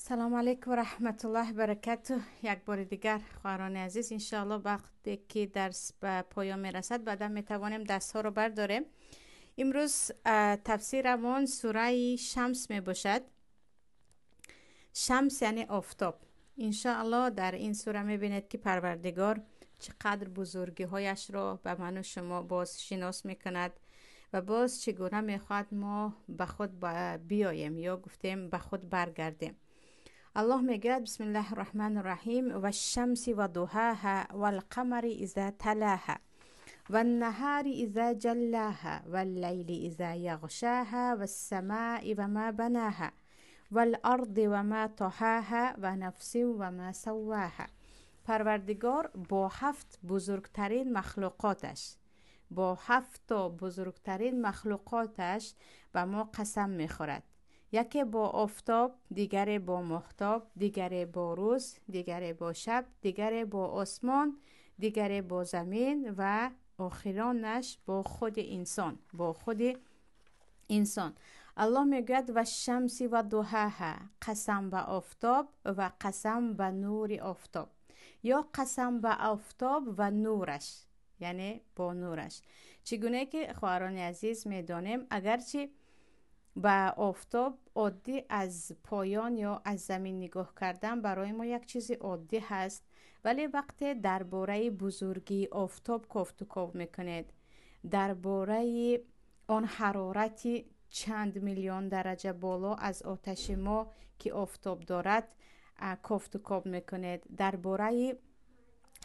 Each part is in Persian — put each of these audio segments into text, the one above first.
سلام علیکم و رحمت الله و برکاته. یک بار دیگر خواهران عزیز، انشاءالله وقتی که درس به پایان میرسد بعدا میتوانیم دست ها رو برداریم. امروز تفسیرمون سوره شمس می باشد. شمس یعنی آفتاب. انشاءالله در این سوره میبینید که پروردگار چقدر بزرگی هایش را به من و شما باز شناس میکند و باز چگونه میخواد ما به خود بیاییم یا گفتیم به خود برگردیم. الله میگه بسم الله الرحمن الرحیم و الشمس و ضحاها و القمر اذا تلاها و النهار اذا جلاها و اللیل اذا یغشاها و السماء و ما بناها و الارض و ما طحاها و نفس و ما سواها. پروردگار با هفت بزرگترین مخلوقاتش به ما قسم میخورد. یکی با آفتاب، دیگری با ماهتاب، دیگری با روز، دیگری با شب، دیگری با آسمان، دیگری با زمین و آخرانش با خود انسان. الله میگوید و شمس و ضحاها، قسم به آفتاب و قسم به نور آفتاب، یا قسم به آفتاب و نورش، یعنی با نورش. چگونه که خواهران عزیز میدانیم اگرچه به آفتاب عادی از پایان یا از زمین نگاه کردن برای ما یک چیز عادی هست، ولی وقتی درباره بزرگی آفتاب گفت و گفت میکنید، درباره آن حرارتی چند میلیون درجه بالا از آتش ما که آفتاب دارد گفت و گفت میکنید، درباره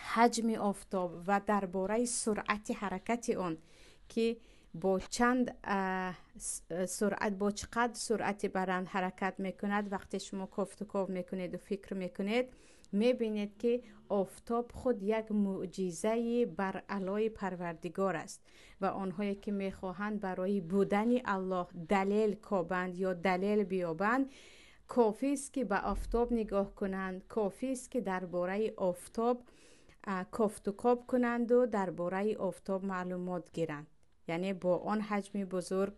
حجم آفتاب و درباره سرعت حرکت آن که با چقدر سرعت برند حرکت میکند. وقتی شما کفت و کاف میکنید و فکر میکنید، میبینید که آفتاب خود یک معجزه بر علای پروردگار است و آنهایی که میخواهند برای بودن الله دلیل کابند یا دلیل بیابند، کافی است که به آفتاب نگاه کنند، کافی است که درباره آفتاب کفت و کاف کنند و درباره آفتاب معلومات گیرند. یعنی با آن حجم بزرگ،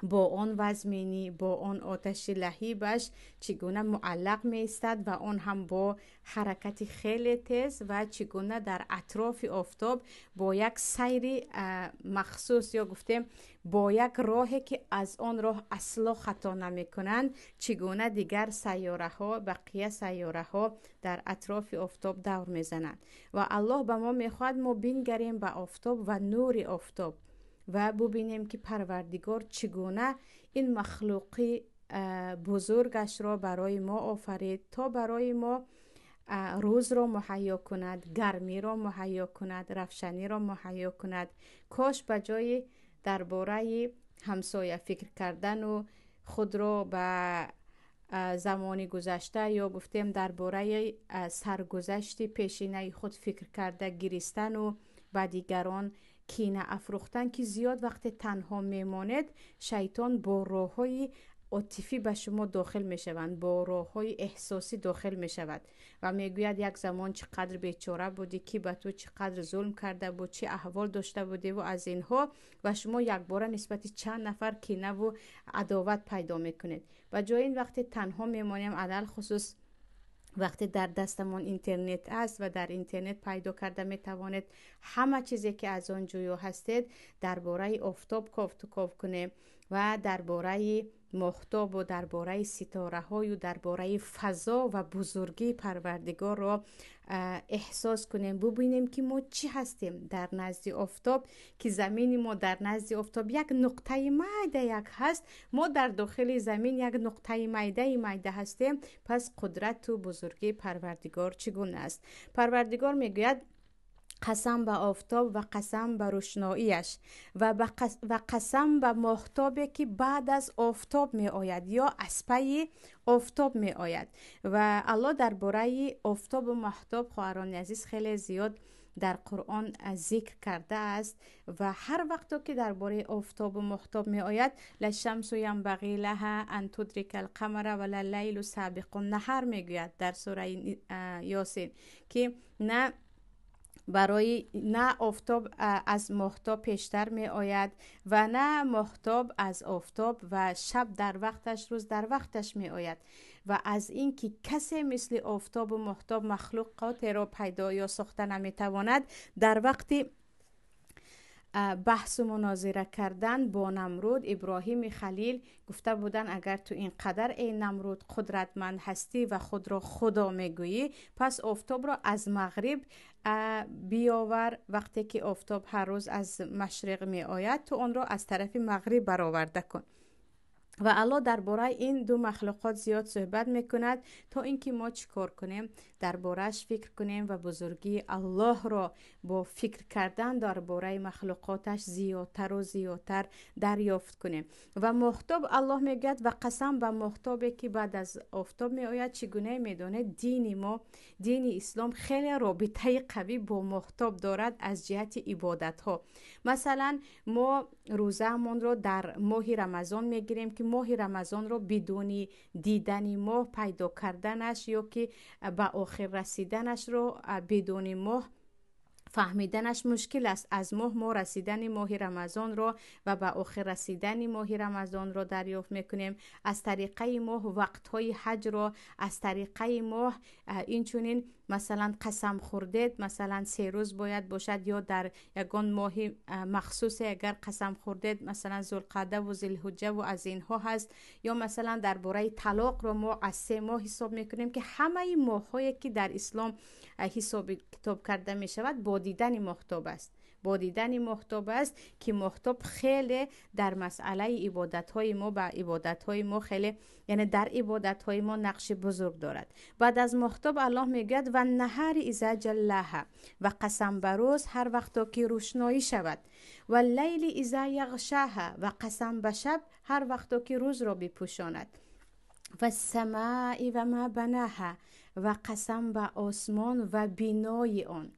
با آن وزمینی، با آن آتش لهیبش چگونه معلق می ایستد و آن هم با حرکت خیلی تیز و چگونه در اطراف آفتاب با یک سیر مخصوص یا گفتیم با یک راهی که از آن راه اصلا خطا نمی کنند، چگونه دیگر سیاره ها، بقیه سیاره ها در اطراف آفتاب دور می زنند. و الله به ما می خواهد ما بنگریم به آفتاب و نور آفتاب و ببینیم که پروردگار چگونه این مخلوقی بزرگش را برای ما آفرید تا برای ما روز را مهیا کند، گرمی را مهیا کند، روشنی را مهیا کند. کاش به جای درباره همسایه فکر کردن و خود را به زمان گذشته یا گفتیم درباره سرگذشت پیشینه خود فکر کرده گریستن و به دیگران کینه افروختن که زیاد وقت تنها میماند شیطان با راههای عاطفی به شما داخل می شوند، با راههای احساسی داخل می شود و میگوید یک زمان چقدر بیچاره بودی، کی به تو چقدر ظلم کرده بود، چه احوال داشته بودی و از اینها، و شما یک بار نسبت چند نفر کینه و عداوت پیدا میکنید. و جای این وقت تنها میمانیم، علل خصوص وقتی در دستمون اینترنت است و در اینترنت پیدا کرده میتوانید همه چیزی که از آن جویا هستید درباره آفتاب کافت و کاف کنیم و درباره ماهتاب و درباره ستاره های و درباره فضا و بزرگی پروردگار را احساس کنیم، ببینیم که ما چی هستیم در نزد آفتاب، که زمین ما در نزد آفتاب یک نقطه میده یک هست، ما در داخل زمین یک نقطه میده هستیم. پس قدرت و بزرگی پروردگار چگونه است؟ پروردگار میگوید قسم به آفتاب و قسم به روشناییش و قسم به ماهتابی که بعد از آفتاب می آید یا از پی آفتاب می آید. و الله درباره آفتاب و ماهتاب خواهران عزیز خیلی زیاد در قرآن ذکر کرده است و هر وقت که درباره آفتاب و ماهتاب می آید للشمس ینبغی لها ان تدرک القمر ولا اللیل سابق النهار میگوید در سوره یاسین که نه برای نه آفتاب از ماهتاب پیشتر می آید و نه ماهتاب از آفتاب و شب در وقتش روز در وقتش می آید و از اینکه کسی مثل آفتاب و ماهتاب مخلوقات را پیدا یا ساخته نمی تواند، در وقتی بحث و مناظره کردن با نمرود، ابراهیم خلیل گفته بودن اگر تو اینقدر ای نمرود قدرتمند هستی و خود را خدا میگویی، پس آفتاب را از مغرب بیاور. وقتی که آفتاب هر روز از مشرق می آید، تو آن را از طرف مغرب برآورده کن. و الله درباره این دو مخلوقات زیاد صحبت میکند تا اینکه ما چیکار کنیم، دربارهش فکر کنیم و بزرگی الله را با فکر کردن درباره مخلوقاتش زیادتر و زیادتر دریافت کنیم. و ماهتاب الله میگه و قسم به ماهتابی که بعد از آفتاب می آید، چگونه میدونه دین ما، دین اسلام خیلی رابطه قوی با ماهتاب دارد از جهت عبادت ها. مثلا ما روزه‌مون رو در ماه رمضان میگیریم که ماه رمضان رو بدون دیدن ماه پیدا کردنش یا که به آخر رسیدنش رو بدون ماه فهمیدنش مشکل است. از ما رسیدن ماه رمضان رو و به آخر رسیدن ماه رمضان رو دریافت میکنیم. از طریقه ماه وقتهای حج رو، از طریقه ماه اینچونین مثلا قسم خوردید مثلا 3 روز باید باشد یا در یگان ماه مخصوص اگر قسم خوردید مثلا ذوالقعده و ذوالحجه و از اینها هست. یا مثلا درباره طلاق رو ما از 3 ماه حساب میکنیم که همه ماهایی که در اسلام حساب کتاب کرده می شود با دیدن ماهتاب است. با دیدن ماهتاب است که ماهتاب خیلی در مسئله عبادت های ما و عبادت های ما خیلی، یعنی در عبادت های ما نقش بزرگ دارد. بعد از ماهتاب الله میگه و نهار اذا جلها، و قسم به روز هر وقت که روشنایی شود، و لیل اذا یغشاها، و قسم به شب هر وقت که روز را بپوشاند، و السماء و ما بناها، و قسم به آسمان و بینای آن.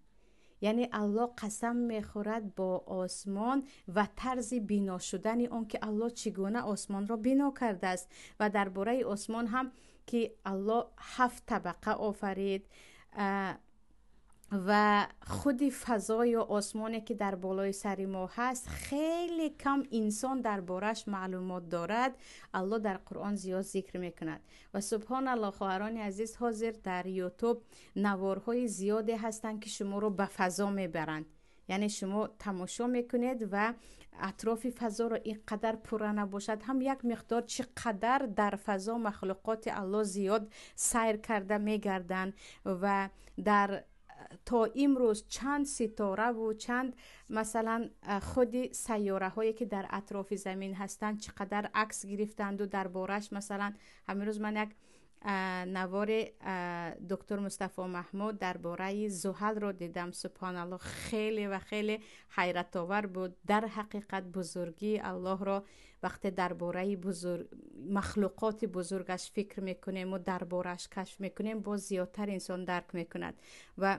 یعنی الله قسم میخورد با آسمان و طرز بنا شدن آن که الله چگونه آسمان را بنا کرده است. و درباره آسمان هم که الله 7 طبقه آفرید و خودی فضای و آسمانی که در بالای سر ما هست خیلی کم انسان دربارش معلومات دارد. الله در قرآن زیاد ذکر میکند و سبحان الله خواهران عزیز، حاضر در یوتیوب نوارهای زیادی هستند که شما رو به فضا میبرند. یعنی شما تماشا میکنید و اطراف فضا رو اینقدر پر نباشد هم یک مقدار چقدر در فضا مخلوقات الله زیاد سیر کرده میگردند و در تا امروز چند ستاره و چند مثلا خودی سیاره هایی که در اطراف زمین هستند چقدر عکس گرفتند و دربارش مثلا همین روز من یک نوار دکتر مصطفی محمود درباره زحل رو دیدم. سبحان الله خیلی و خیلی حیرت آور بود. در حقیقت بزرگی الله را وقتی درباره مخلوقات بزرگش فکر میکنیم و دربارش کشف میکنیم باز زیادتر انسان درک میکند. و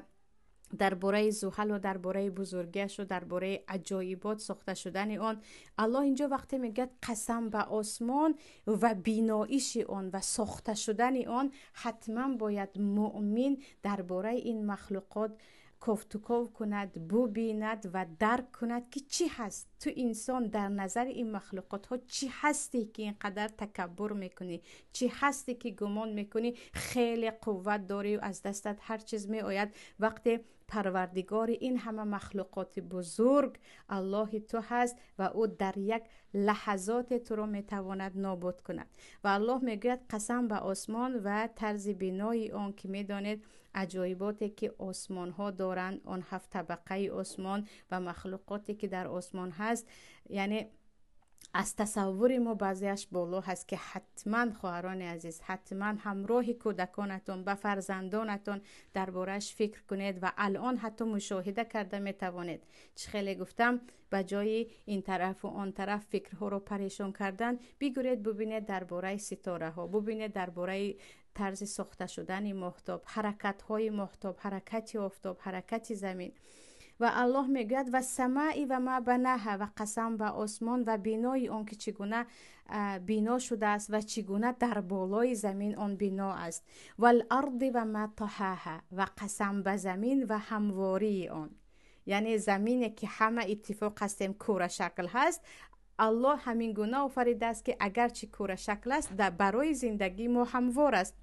درباره زحل و درباره بزرگیش و درباره عجایبات ساخته شدن آن، الله اینجا وقتی میگه قسم به آسمان و بینایش آن و ساخته شدن آن، حتما باید مؤمن درباره این مخلوقات کفتوکاو کند، ببیند و درک کند که چی هست تو انسان در نظر این مخلوقات ها، چی هستی که اینقدر تکبر میکنی، چی هستی که گمان میکنی خیلی قوت داری و از دستت هر چیز می آید، وقتی پروردگار این همه مخلوقات بزرگ الله تو هست و او در یک لحظات تو رو میتواند نابود کند. و الله میگوید قسم به آسمان و طرز بینای آن که میدانید عجایباتی که آسمان ها دارند، آن 7 طبقه آسمان و مخلوقاتی که در آسمان هست، یعنی از تصور ما بعضیش بالا هست که حتما خواهران عزیز حتما همراه کودکانتون به فرزندانتون دربارش فکر کنید و الان حتی مشاهده کرده میتوانید. چه خیلی گفتم به جای این طرف و آن طرف فکرها رو پریشان کردن، بگیرید ببینید درباره ستاره ها، ببینید درباره طرز ساخته شدن ماهتاب، حرکت های ماهتاب، حرکت آفتاب، حرکت زمین. و الله میگوید و سماء و ما بناها، و قسم به آسمان و بینای آن که چگونه بنا شده است و چگونه در بالای زمین آن بنا است. و الارض و ما طحاها، و قسم به زمین و همواری آن. یعنی زمینی که همه اتفاق هستیم کوره شکل هست، الله همین گونه آفریده است که اگرچه کوره شکل است برای زندگی ما هموار است.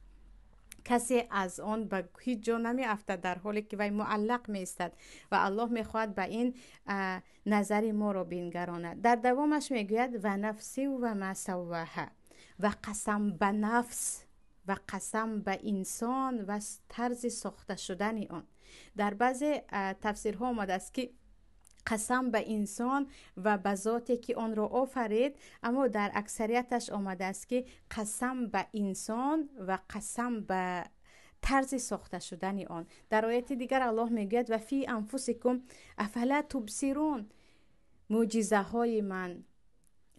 کسی از آن به هیچ جا نمی افتد در حالی که وی معلق می استد و الله می خواهد به این نظر ما را بینگراند. در دوامش می گوید و نفسی و ما سواها، و قسم به نفس و قسم به انسان و طرز ساخته شدن آن. در بعضی تفسیرها آمده است که قسم به انسان و به ذاتی که آن را آفرید، اما در اکثریتش آمده است که قسم به انسان و قسم به طرز ساخته شدن آن. در آیت دیگر الله میگوید و فی انفسکم افلا تبصرون، معجزه های من،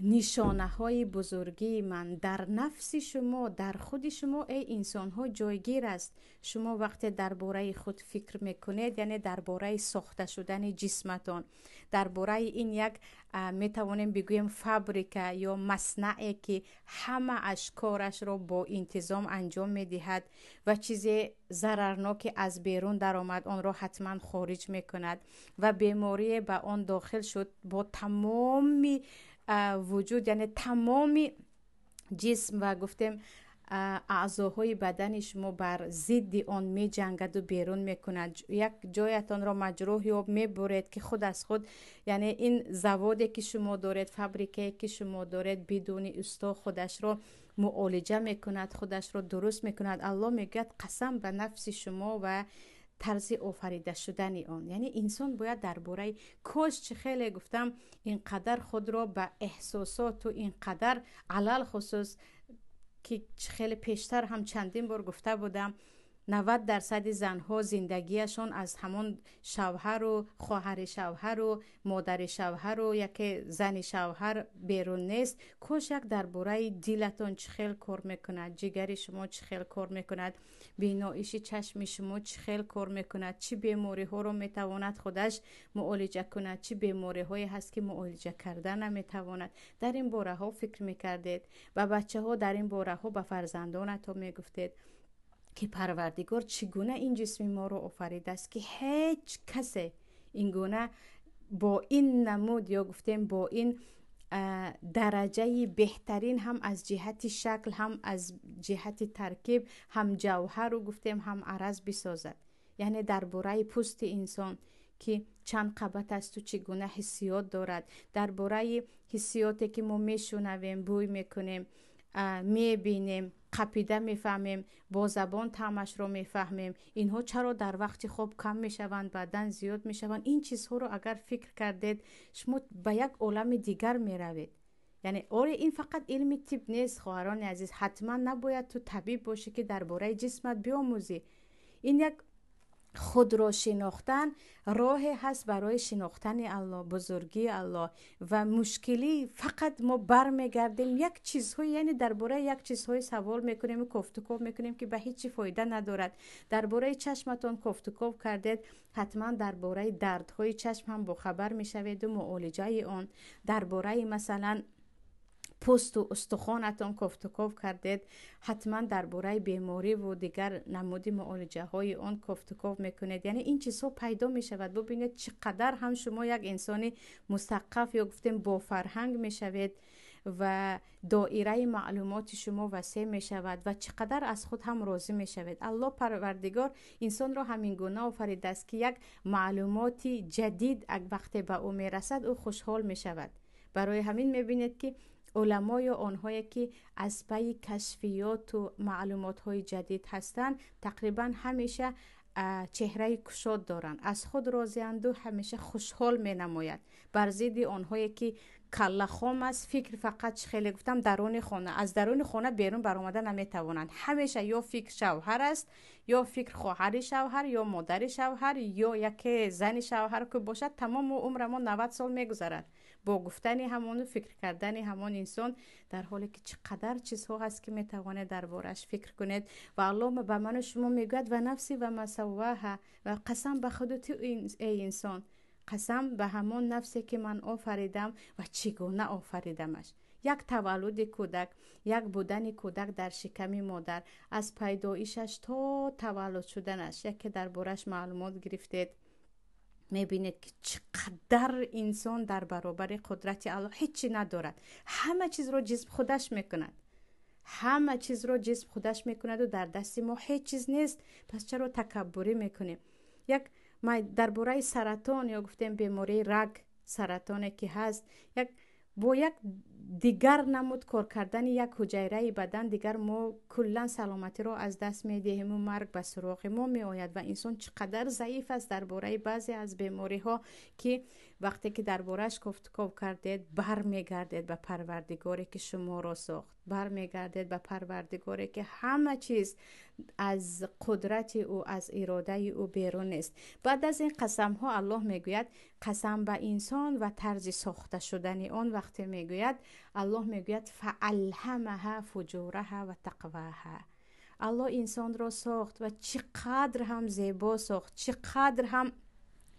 نشانه های بزرگی من در نفس شما، در خود شما ای انسان ها جایگیر است. شما وقتی درباره خود فکر میکنید، یعنی درباره ساخته شدن جسمتان، درباره این یک میتوانیم بگویم فابریکه یا مصنعی که همه اشکارش را با انتظام انجام میدهد و چیزی ضررناک از بیرون در آمد آن را حتما خارج میکند و بیماری به آن داخل شد، با تمام وجود، یعنی تمامی جسم و گفتیم اعضاهای بدن شما بر ضد آن می جنگد و بیرون می کند. یک جایتان را مجروح یا می برید که خود از خود، یعنی این زوادی که شما دارید، فابریکه که شما دارید، بدون استا خودش را معالجه می کند، خودش را درست می کند. الله می گوید قسم به نفس شما و طرز آفریده شدن آن. یعنی انسان باید درباره کاش چه خیلی گفتم اینقدر خود را به احساسات و اینقدر علل خصوص که خیلی پیشتر هم چندین بار گفته بودم 90% زنها زندگیشون از همون شوهر و خواهر شوهر و مادر شوهر و یک زن شوهر بیرون نیست. کاش یک درباره دلتون چه خیلی کار میکند، جگر شما چه خیلی کار میکند، بینایش چشم شما چه خیلی کار میکند، چه بیماری ها رو میتواند خودش معالجه کند، چه بیماری هایی هست که معالجه کردن نمیتواند. در این باره ها فکر میکردید و بچه ها در این باره ها به فرزندانتون میگفتید که پروردگار چگونه این جسم ما رو آفریده است که هیچ کسی این گونه با این نمود یا گفتیم با این درجه بهترین، هم از جهت شکل هم از جهت ترکیب، هم جوهر رو گفتیم هم عرض بسازد. یعنی درباره پوست انسان که چند قبط است و چگونه حسیات دارد، درباره حسیاتی که ما میشنویم، بوی میکنیم، میبینیم، قپیده میفهمیم، با زبان طعمش رو میفهمیم، اینها چرا در وقت خواب کم میشوند بعدن زیاد میشوند. این چیزها رو اگر فکر کردید شما به یک عالم دیگر میروید. یعنی این فقط علم طب نیست خواهران عزیز، حتما نباید تو طبیب باشی که درباره جسمت بیاموزی. این یک خود را شناختن راهی هست برای شناختن الله، بزرگی الله. و مشکلی فقط ما برمیگردیم یک چیزهای، یعنی درباره یک چیزهای سوال میکنیم و گفتگو میکنیم که به هیچ فایده ندارد. درباره چشمتون گفتگو کردید، حتما درباره دردهای چشم هم با خبر میشوید و معالجه آن. درباره مثلا پوست و استخوانتان گفتگو کردید، حتما درباره بیماری و دیگر نمود معالجه های آن گفتگو میکنید. یعنی این چیزها پیدا میشود. ببینید چقدر هم شما یک انسانی مثقف یا گفتیم با فرهنگ میشوید و دایره معلومات شما وسیع می شود و چقدر از خود هم راضی می شود. الله پروردگار انسان را همین گونه آفریده است که یک معلوماتی جدید وقتی به او می رسد او خوشحال می شود. برای همین می بینید که علمای آنهایی که از پی کشفیات و معلومات های جدید هستند تقریبا همیشه چهره کشاد دارند، از خود راضی‌اند و همیشه خوشحال می نماید. بر ضد آنهایی که کله خام است، فکر فقط خیلی گفتم درون خانه، از درون خانه بیرون برآمدن نمی توانند. همیشه یا فکر شوهر است، یا فکر خواهر شوهر، یا مادر شوهر، یا یک زن شوهر که باشد. تمام عمر ما 90 سال میگذرد با گفتن همون و فکر کردن همون انسان، در حالی که چقدر چیزها هست که میتوانید دربارش فکر کنید. و الله به من و شما میگوید و نفسی و ما سواها، و قسم به خودت ای انسان، قسم به همون نفسی که من آفریدم و چگونه آفریدمش. یک تولد کودک، یک بودن کودک در شکم مادر، از پیدایشش تا تولد شدنش، یک که دربارش معلومات گرفتید میبینید که چقدر انسان در برابر قدرت الله هیچی ندارد، همه چیز رو جسم خودش میکند، همه چیز رو جسم خودش میکند و در دست ما هیچ چیز نیست. پس چرا تکبری میکنیم؟ ما درباره سرطان یا گفتیم بیماری رگ، سرطانی که هست، با یک دیگر نمود کار کردن یک حجره بدن دیگر ما کلا سلامتی رو از دست میدهیم و مرگ به سراغ ما می آید و انسان چقدر ضعیف است درباره بعضی از بیماری ها که وقتی که دربارهش گفتگو کردید برمیگردید به پروردگاری که شما را ساخت، برمیگردید به پروردگاری که همه چیز از قدرت او، از اراده او بیرون است. بعد از این قسم ها الله میگوید قسم به انسان و طرز ساخته شدن آن. وقتی میگوید الله میگوید فالهمها فجورها و تقواها. الله انسان را ساخت و چقدر هم زیبا ساخت، چقدر هم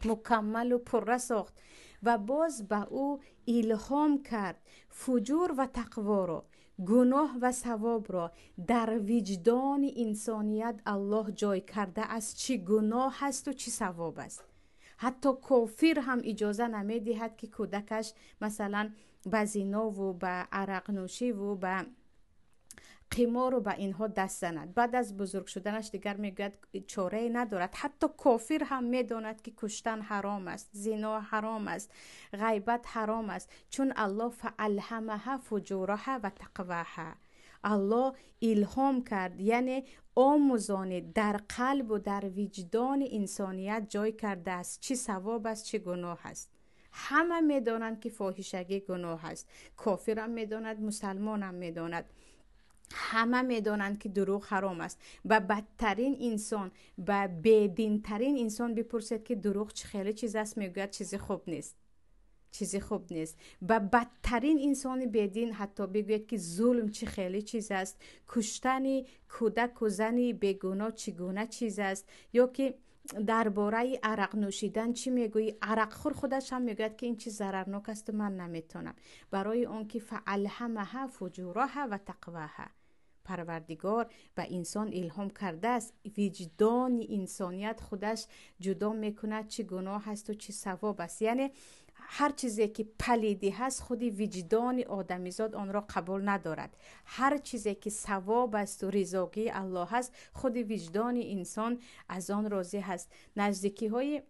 مکمل و پره ساخت و باز به او الهام کرد فجور و تقوا را، گناه و ثواب را در وجدان انسانیت الله جای کرده است. چی گناه هست و چی ثواب است. حتی کافر هم اجازه نمیدهد که کودکش مثلا به زنا و به عرق نوشی و به قمار و به اینها دست زند. بعد از بزرگ شدنش دیگر میگوید چاره ندارد. حتی کافر هم میداند که کشتن حرام است، زنا حرام است، غیبت حرام است، چون الله فالهمها فجورها و تقواها. الله الهام کرد، یعنی آموزانی در قلب و در وجدان انسانیت جای کرده است چی ثواب است چی گناه است. همه میدانند که فاحشگی گناه است، کافر هم میداند، مسلمان هم میداند، همه میدانند که دروغ حرام است. و بدترین انسان، و بدین ترین انسان بپرسید که دروغ چه خیلی چیز است، میگوید چیزی خوب نیست، چیزی خوب نیست. و بدترین انسان بدین حتی بگوید که ظلم چه خیلی چیز است، کشتن کودک و زن بیگناه چگونه چیز است، یا که درباره عرق نوشیدن چی میگویی؟ عرق خور خودش هم میگوید که این چیز ضررناک است و من نمیتونم. برای اون که فالهمها فجورها و تقواها. پروردگار به انسان الهام کرده است، وجدان انسانیت خودش جدا میکند چی گناه هست و چی ثواب است. یعنی هر چیزی که پلیدی هست خودی وجدان آدمیزاد آن را قبول ندارد. هر چیزی که ثواب است و رضاگی الله هست خودی وجدان انسان از آن راضی هست. نزدیکی های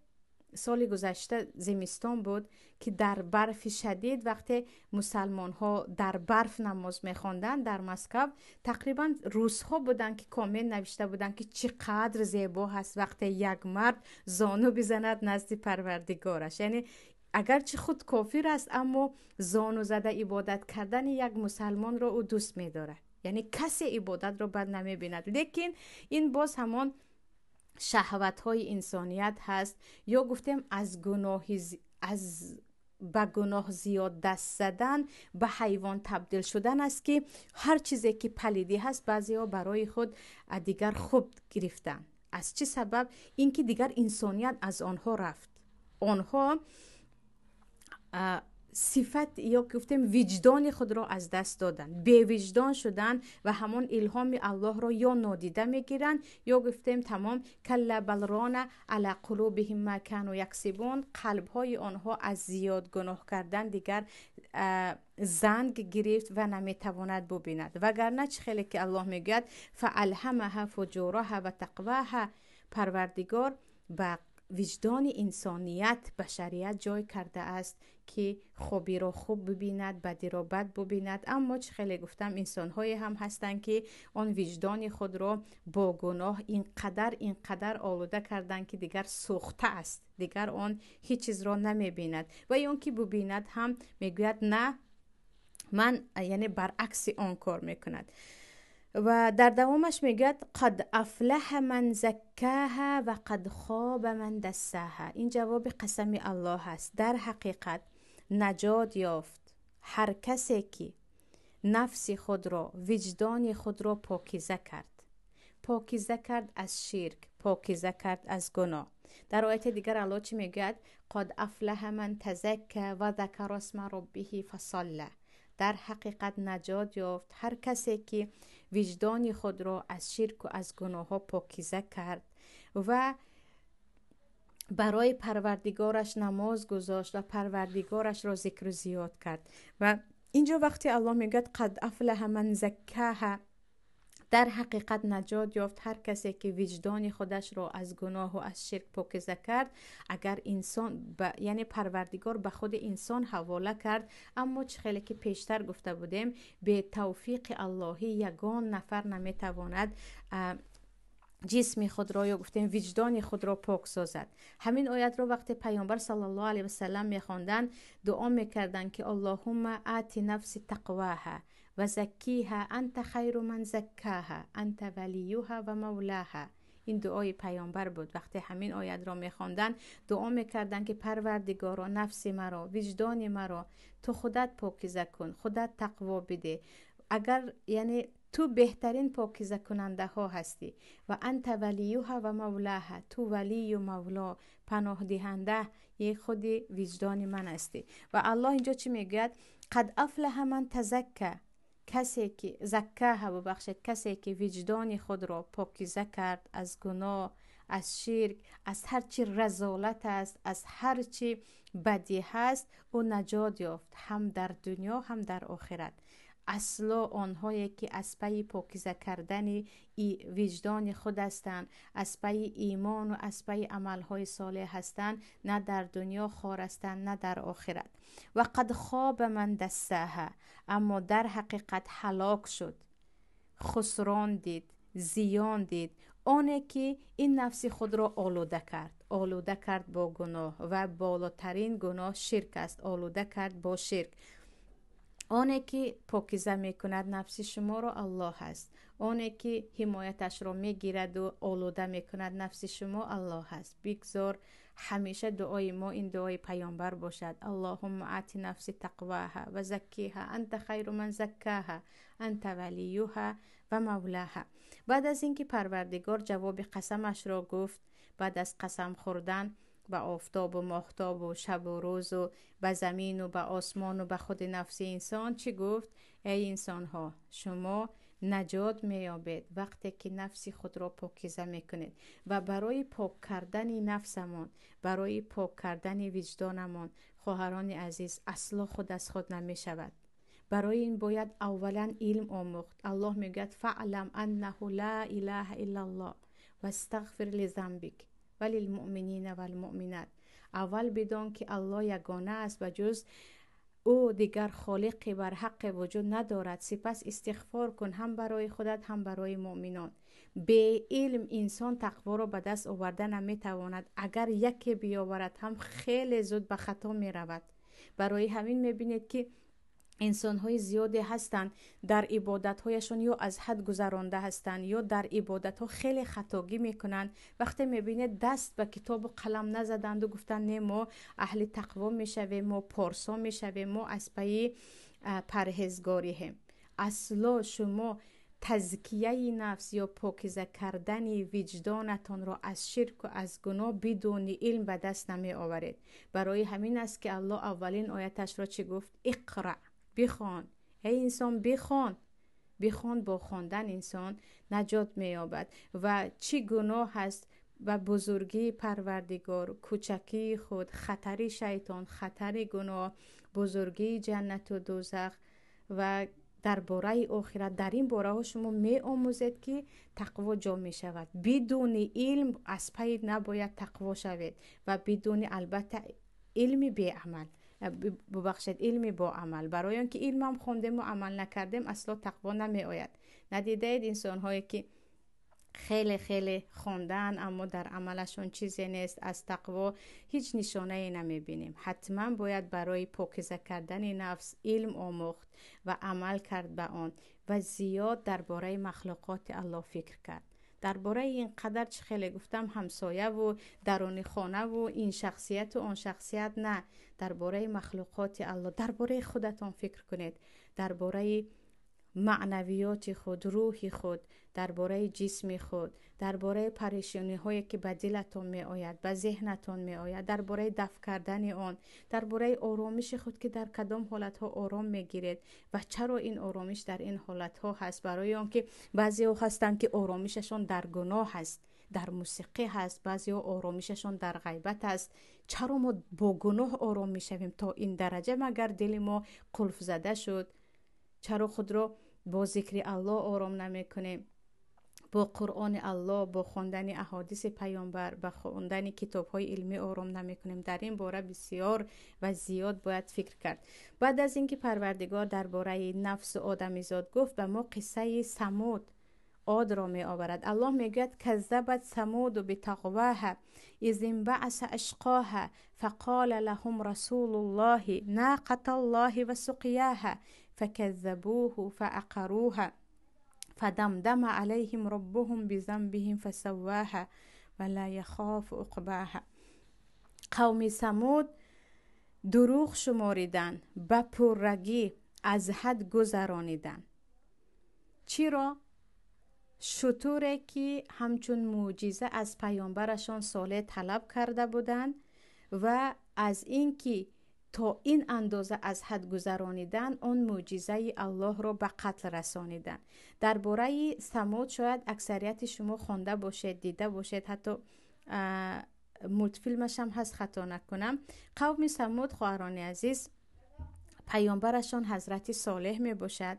سال گذشته زمستان بود که در برف شدید وقتی مسلمان ها در برف نماز میخواندن در مسکو، تقریبا روزها بودن که کامل نوشته بودن که چقدر زیبا هست وقتی یک مرد زانو بزند نزد پروردگارش. یعنی اگرچه خود کافر است اما زانو زده عبادت کردن یک مسلمان را او دوست می‌دارد. یعنی کسی عبادت را بد نمی‌بیند. لیکن این باز همان شهوت های انسانیت هست، یا گفتیم از به گناه زیاد دست زدن به حیوان تبدیل شدن است که هر چیزی که پلیدی هست بعضی ها برای خود دیگر خوب گرفتن. از چه سبب؟ اینکه دیگر انسانیت از آنها رفت. آنها صفت یا گفتیم وجدان خود را از دست دادن، بی وجدان شدن و همون الهام الله را یا نادیده میگیرن یا گفتیم تمام کلا بل ران علی قلوبهم ما کانوا یکسبون. قلب های آنها از زیاد گناه کردن دیگر زنگ گرفت و نمیتواند ببیند. وگرنه چه خیلی که الله میگوید فالهمها فجورها و تقواها. پروردگار با وجدان انسانیت بشریت جای کرده است که خوبی را خوب ببیند، بدی را بد ببیند. اما چه خیلی گفتم انسان های هم هستند که آن وجدان خود را با گناه اینقدر آلوده کردند که دیگر سوخته است، دیگر آن هیچ چیز را نمی بیند و اون که ببیند هم میگوید نه من، یعنی برعکس آن کار میکند. و در دوامش میگه قد افلح من زکاها و قد خاب من دساها. این جواب قسم الله هست. در حقیقت نجات یافت هر کسی که نفس خود را، وجدان خود را پاکیزه کرد. پاکیزه کرد از شرک، پاکیزه کرد از گناه. در آیت دیگر الله چی میگه؟ قد افلح من تزکا و ذکر اسم ربه فصلی. در حقیقت نجات یافت هر کسی که وجدان خود را از شرک و از گناه ها پاکیزه کرد و برای پروردگارش نماز گذاشت و پروردگارش را ذکر و زیاد کرد. و اینجا وقتی الله میگه قد افلح من زکاها، در حقیقت نجات یافت هر کسی که وجدان خودش را از گناه و از شرک پاکیزه کرد. اگر انسان یعنی پروردگار به خود انسان حواله کرد، اما خیلی که پیشتر گفته بودیم به توفیق اللهی یگان نفر نمیتواند جسم خود را یا گفتیم وجدان خود را پاک سازد. همین آیت را وقتی پیامبر صلی الله علیه و سلم میخواندن دعا میکردن که اللهم آت نفس تقواها و زکیها انت خیر من زکاها انت ولیها و مولاها. این دعای پیامبر بود. وقتی همین آیت را میخواندن دعا میکردن که پروردگارا نفس مرا، وجدان مرا تو خودت پاکیزه کن، خودت تقوا بده. اگر یعنی تو بهترین پاکیزه کننده ها هستی و انت ولیها و مولاها، تو ولی و مولا پناه دهنده یه خود وجدان من هستی. و الله اینجا چی میگه؟ قد افلح من تزکه، کسی که زکاها ببخشید، کسی که وجدان خود را پاکیزه کرد از گناه، از شرک، از هر چی رذالت است، از هر چی بدی هست، او نجات یافت هم در دنیا هم در آخرت. اصلا آنهایی که از پی پاکیزه کردن وجدان خود هستند، از پی ایمان و از پی عملهای صالح هستند، نه در دنیا خار هستند نه در آخرت. و قد خواب من دساها، اما در حقیقت هلاک شد، خسران دید، زیان دید آنه که این نفس خود را آلوده کرد با گناه و بالاترین گناه شرک است. آلوده کرد با شرک. آنه که پاکیزه میکند نفس شما را الله هست. آنه که حمایتش را میگیرد و آلوده میکند نفس شما الله هست. بگذار همیشه دعای ما این دعای پیامبر باشد: اللهم آت نفس تقواها و زکیها انت خیر من زکاها انت ولیها و مولاها. بعد از اینکه پروردگار جواب قسمش را گفت، بعد از قسم خوردن به آفتاب و ماهتاب و شب و روز و به زمین و به آسمان و به خود نفس انسان چی گفت؟ ای انسان ها، شما نجات میابید وقتی که نفس خود را پاکیزه میکنید. و برای پاک کردن نفسمون، برای پاک کردن وجدانمون خواهران عزیز، اصلا خود از خود نمیشود. برای این باید اولا علم آموخت. الله میگه فعلم انه لا اله الا الله و استغفر لذنبک وللمؤمنین والمؤمنات. اول بدان که الله یگانه است و جز او دیگر خالقی بر حق وجود ندارد. سپس استغفار کن، هم برای خودت هم برای مؤمنان. به علم انسان تقوا را به دست آورده نمیتواند. اگر یکی بیاورد هم خیلی زود به خطا می رود. برای همین میبینید که انسان‌های زیادی هستند در عبادت‌هایشون یا از حد گذرانده هستند یا در عبادت‌ها خیلی خطاگی میکنند. وقتی میبینید دست به کتاب و قلم نزدند و گفتن نه ما اهل تقوا میشویم، ما پارسا میشویم، ما از پی پرهیزگاری هم. اصلا شما تزکیه نفس یا پاکیزه کردن وجدانتان را از شرک و از گناه بدون علم به دست نمی آورید. برای همین است که الله اولین آیتش را چی گفت؟ اقرأ، بخوان. ای انسان بخوان. با خواندن انسان نجات می‌یابد. و چی گناه هست و بزرگی پروردگار، کوچکی خود، خطر شیطان، خطر گناه، بزرگی جنت و دوزخ و درباره آخرت، در این باره ها شما می آموزید که تقوا جا می شود. بدون علم از پی نباید تقوا شود و بدون البته علمی به عمل، ببخشید علمی با عمل. برای اینکه علم هم خوندیم و عمل نکردیم اصلا تقوا نمی آید. ندیده اید انسان هایی که خیلی خیلی خوندن اما در عملشون چیزی نیست، از تقوا هیچ نشانه ای نمی بینیم. حتما باید برای پاکیزه کردن نفس علم آموخت و عمل کرد به آن و زیاد درباره مخلوقات الله فکر کرد. درباره این قدر چه خیلی گفتم، همسایه و درون خانه و این شخصیت و آن شخصیت نه. درباره مخلوقات الله، درباره خودتان فکر کنید، درباره معنویات خود، روح خود، درباره جسم خود، درباره پریشانی هایی که به دلتون می آید، به ذهنتون می آید، درباره دفع کردن آن، درباره آرامش خود که در کدام حالت ها آرام می گیرید و چرا این آرامش در این حالت ها هست. برای آنکه بعضی ها هستند که آرامششون در گناه هست، در موسیقی هست، بعضی ها آرامششون در غیبت هست. چرا ما با گناه آرام می شویم تا این درجه؟ مگر دل ما قلف زده شد؟ چرا خود را با ذکر الله آرام نمی کنیم، با قرآن الله، با خواندن احادیث پیامبر، با خواندن کتاب های علمی آرام نمی کنیم؟ در این باره بسیار و زیاد باید فکر کرد. بعد از اینکه پروردگار درباره نفس آدمیزاد گفت، و ما قصه ثمود عاد را می آورد. الله می گوید کذبت ثمود بطغواها اذ انبعث اشقاها فقال لهم رسول الله ناقة الله وسقياها فكذبوه فعقروها فدمدم عليهم ربهم بذنبهم فسواها ولا يخاف عقباها. قوم ثمود دروغ شماریدن، به پررگی از حد گذرانیدن. چرا؟ شتوری که همچون معجزه از پیامبرشان صالح طلب کرده بودند و از اینکه تا این اندازه از حد گذرانیدن، اون معجزه الله را به قتل رسانیدن. درباره ثمود شاید اکثریت شما خوانده باشید، دیده باشید، حتی مولتفیلمش هم هست خطا نکنم. قوم ثمود خواهران عزیز، پیامبرشان حضرت صالح می باشد.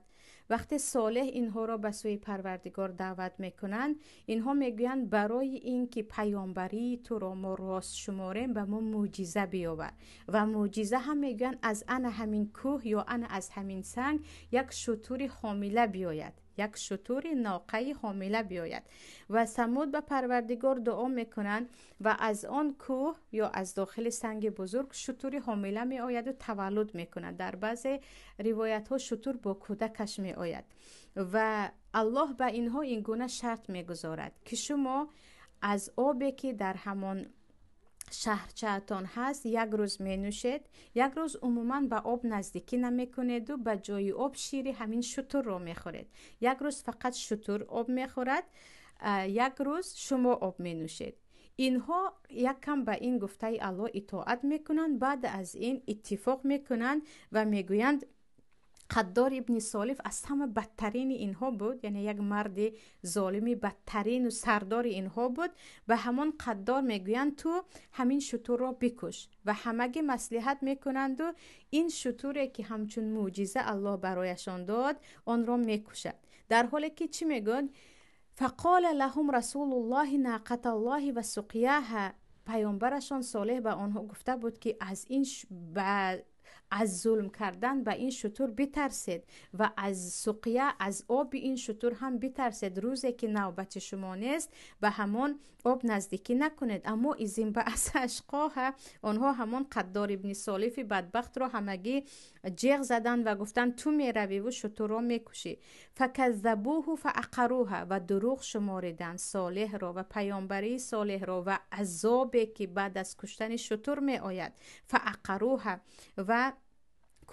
وقتی صالح اینها را به سوی پروردگار دعوت میکنند، اینها میگویند برای اینکه پیامبری تو را ما راست شماریم به ما معجزه بیاور. و معجزه هم میگویند از همین کوه یا از همین سنگ یک شتر حامله بیاید، یک شتر ناقه حامله بیاید. و ثمود به پروردگار دعا میکنند و از آن کوه یا از داخل سنگ بزرگ شتر حامله می آید و تولد میکند. در بعضی روایت ها شتر با کودکش می آید. و الله به اینها این گونه شرط میگذارد که شما از آبی که در همان شهرچهتان هست یک روز می نوشید، یک روز عموما به آب نزدیکی نمی کنید و به جای آب شیر همین شتر را می خورید. یک روز فقط شتر آب می خورد، یک روز شما آب می نوشید. اینها یک کم به این گفته الله اطاعت می کنند. بعد از این اتفاق می کنند و می گویند قدار ابن سالف از همه بدترین اینها بود، یعنی یک مرد ظالمی بدترین و سردار اینها بود. به همان قدار میگویند تو همین شتر را بکش و همگی مصلحت میکنند و این شتری که همچون معجزه الله برایشان داد آن را میکشد. در حالی که چی میگوید؟ فقال لهم رسول الله ناقة الله و سقیاها. پیامبرشان صالح به آنها گفته بود که از این از ظلم کردن به این شتر بترسید و از سقیه، از آب این شتر هم بترسید. روزی که نوبت شما نیست به همان آب نزدیکی نکنید. اما ایزین به اشقاها، آنها همان قدار ابن سالف بدبخت را همگی جیغ زدن و گفتن تو می روی و شتر را می کشی. فکذبوه فعقروها، و دروغ شماریدن صالح را و پیامبری صالح را و عذابی که بعد از کشتن شتر می آید. فعقروها، و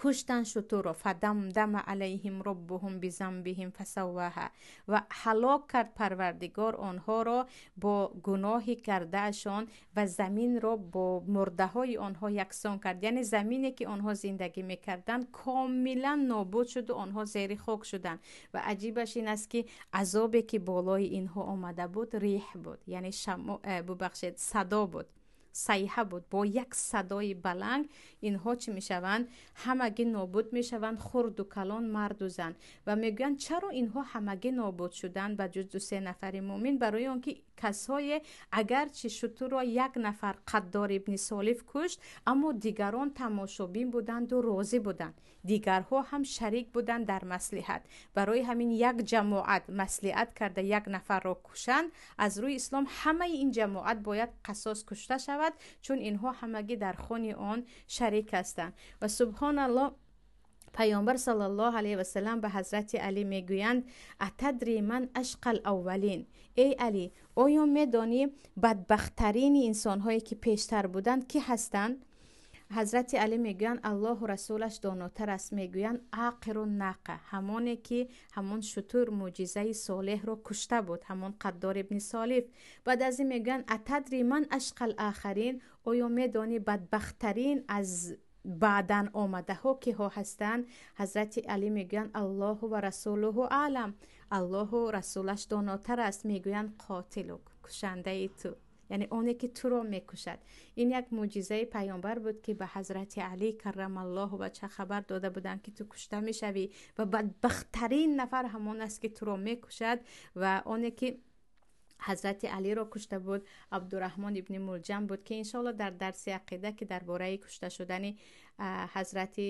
کشتن شتر را. فدمدم علیهم ربهم بذنبهم فسواها، و هلاک کرد پروردگار آنها را با گناهی کردهشان و زمین را با مرده های آنها یکسان کرد. یعنی زمینی که آنها زندگی میکردن کاملا نابود شد و آنها زیر خاک شدند. و عجیبش این است که عذابی که بالای اینها آمده بود ریح بود، یعنی صدا بود، صیحه بود. با یک صدای بلند اینها چی میشوند؟ همگی نابود میشوند، خرد و کلان، مرد و زن. و میگویند چرا اینها همگی نابود شدند به جز 2 نفر مؤمن؟ برای آنکه کسای اگرچه شتر را یک نفر قدار ابن سالف کشت، اما دیگران تماشابین بودند و راضی بودند. دیگرها هم شریک بودند در مصلحت. برای همین یک جماعت مصلحت کرده یک نفر را کشند. از روی اسلام همه این جماعت باید قصاص کشته شود، چون اینها همگی در خون آن شریک هستند. و سبحان الله، پیامبر صلی الله علیه و سلم به حضرت علی میگویند اتدری من اشقى الاولین؟ ای علی، آیا میدانی بدبختترین انسان هایی که پیشتر بودند کی هستند؟ حضرت علی میگویند الله و رسولش داناتر است. میگویند عاقر الناقه، همانی که همون شتر معجزه صالح رو کشته بود، همون قدار ابن صالح. بعد از این میگویند اتدری من اشقى الاخرین، آیا میدانی بدبختترین از بعدن آمده ها که ها هستند؟ حضرت علی میگویند الله و رسوله اعلم، الله و رسولش داناتر است. میگویند قاتل و کشنده ای تو، یعنی اونی که تو رو میکشد. این یک معجزه پیامبر بود که به حضرت علی کرم الله وجهه خبر داده بودند که تو کشته میشوی و بدبختترین نفر همون است که تو رو میکشد. و اونی که حضرت علی را کشته بود عبدالرحمن ابن ملجم بود که انشاءالله در درس عقیده که درباره کشته شدن حضرت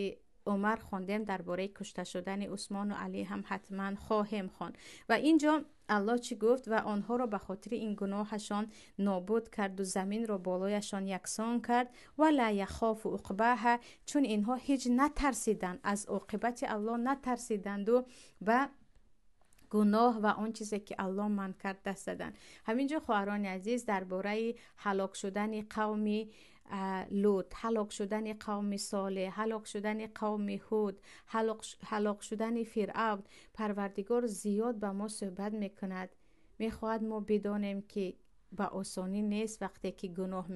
عمر خواندیم، درباره کشته شدن عثمان و علی هم حتما خواهیم خواند. و اینجا الله چی گفت؟ و آنها را به خاطر این گناهشان نابود کرد و زمین را بالایشان یکسان کرد. و لا یخاف عقباها، چون اینها هیچ نترسیدند، از عاقبت الله نترسیدند و به گناه و آن چیزی که الله من کرد دست دادن. همینجا خواهران عزیز درباره هلاک شدن قوم لوط، هلاک شدن قوم صالح، هلاک شدن قوم هود، هلاک شدن فرعون، پروردگار زیاد به ما صحبت میکند. میخواهد ما بدانیم که با آسانی نیست وقتی که گناه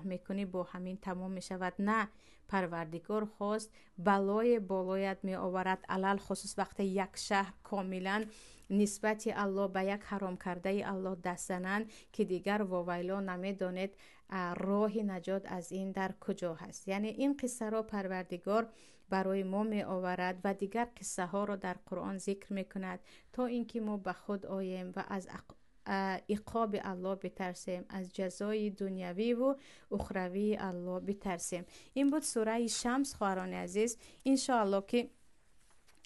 میکنی با همین تمام میشود. نه، پروردگار خواست بلای بالایت می آورد، علل خصوص وقتی یک شهر کاملا نسبت الله به یک حرام کرده الله دست زنند که دیگر واویلا نمیدانید راه نجات از این در کجا هست. یعنی این قصه را پروردگار برای ما می آورد و دیگر قصه ها را در قرآن ذکر می کند تا اینکه ما به خود آییم و از عقاب الله بترسیم، از جزای دنیوی و اخروی الله بترسیم. این بود سوره شمس خواهران عزیز. انشاءالله که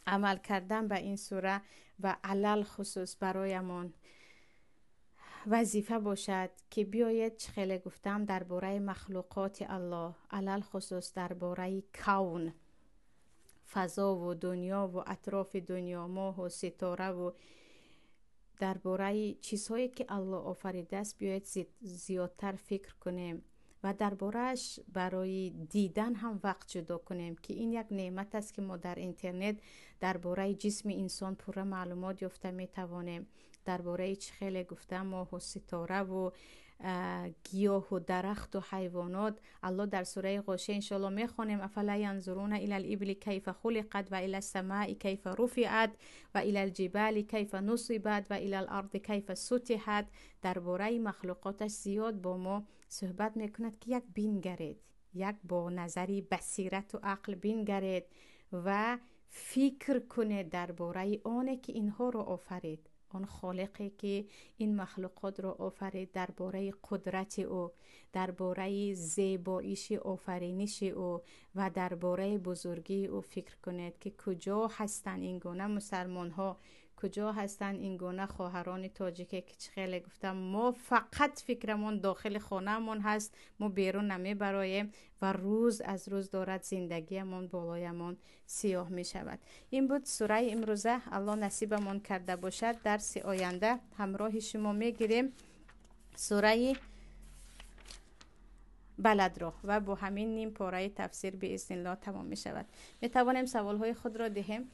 عمل کردن به این سوره و علل خصوص برایمان وظیفه باشد که بیاید چه خیلی گفتم درباره مخلوقات الله، علل خصوص درباره کون، فضا و دنیا و اطراف دنیا، ماه و ستاره و درباره چیزهایی که الله آفریده است بیاید زیادتر فکر کنیم و دربارهش برای دیدن هم وقت جدا کنیم که این یک نعمت است که ما در اینترنت درباره جسم انسان پوره معلومات یافته می توانیم. درباره چه خیلی گفتم ماه و ستاره و گیاه و درخت و حیوانات الله در سوره غاشیه انشاءالله میخوانیم افلا ینظرون الی الابل کیف خلقت و الی السماء کیف رفعت و الی الجبال کیف نصبت و الی الارض کیف سطحت. درباره مخلوقاتش زیاد با ما صحبت میکند که یک بینگرید، یک با نظری بصیرت و عقل بینگرید و فکر کنید درباره آنه که اینها رو آفرید، آن خالقی که این مخلوقات را آفرید، درباره قدرت او، درباره زیباییش آفرینش او و درباره بزرگی او فکر کنید که کجا هستن این گونه مسلمان ها، کجا هستن این گونه خواهران تاجیکی که خیلی گفتم ما فقط فکرمون داخل خانهمون هست، ما بیرون نمی برایم و روز از روز دارد زندگیمون بالایمون سیاه می شود. این بود سوره امروزه. الله نصیبمون کرده باشد درس آینده همراه شما می گیریم سوره بلد را و با همین نیم پاره تفسیر به اذن الله تمام می شود. می توانیم سوال های خود را دهیم.